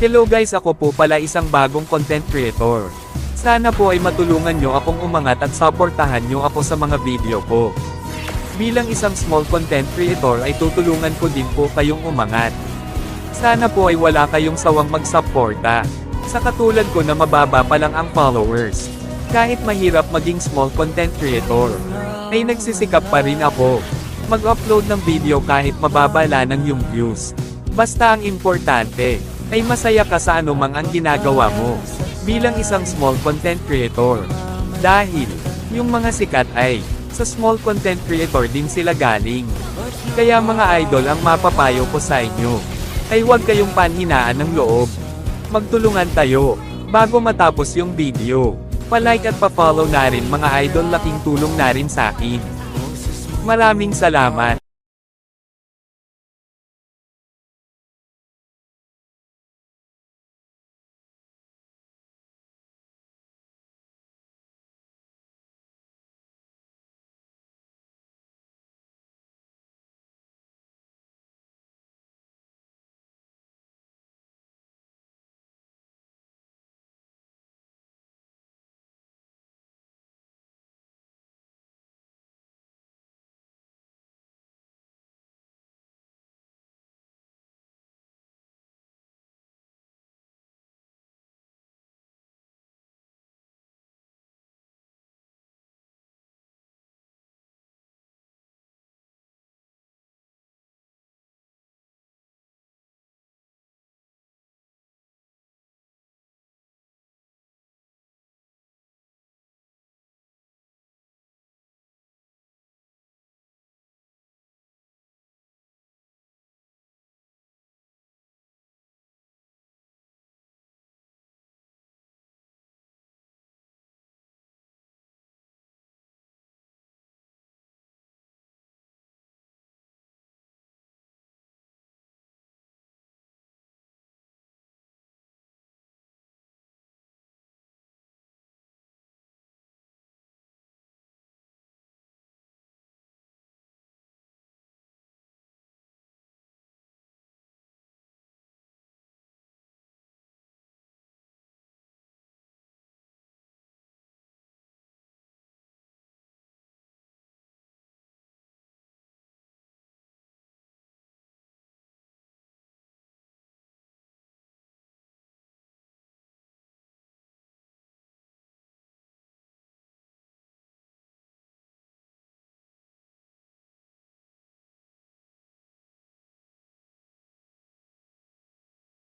Hello guys, ako po pala isang bagong content creator. Sana po ay matulungan nyo akong umangat at supportahan nyo ako sa mga video ko. Bilang isang small content creator ay tutulungan ko din po kayong umangat. Sana po ay wala kayong sawang magsuporta. Sa katulad ko na mababa pa lang ang followers. Kahit mahirap maging small content creator, ay nagsisikap pa rin ako. Mag-upload ng video kahit mababa lang yung views. Basta ang importante, ay masaya ka sa anumang ang ginagawa mo, bilang isang small content creator. Dahil, yung mga sikat ay, sa small content creator din sila galing. Kaya mga idol ang mapapayo ko sa inyo, ay huwag kayong panhinaan ng loob. Magtulungan tayo, bago matapos yung video. Pa-like at pa-follow na rin mga idol, laking tulong na rin sa akin. Maraming salamat.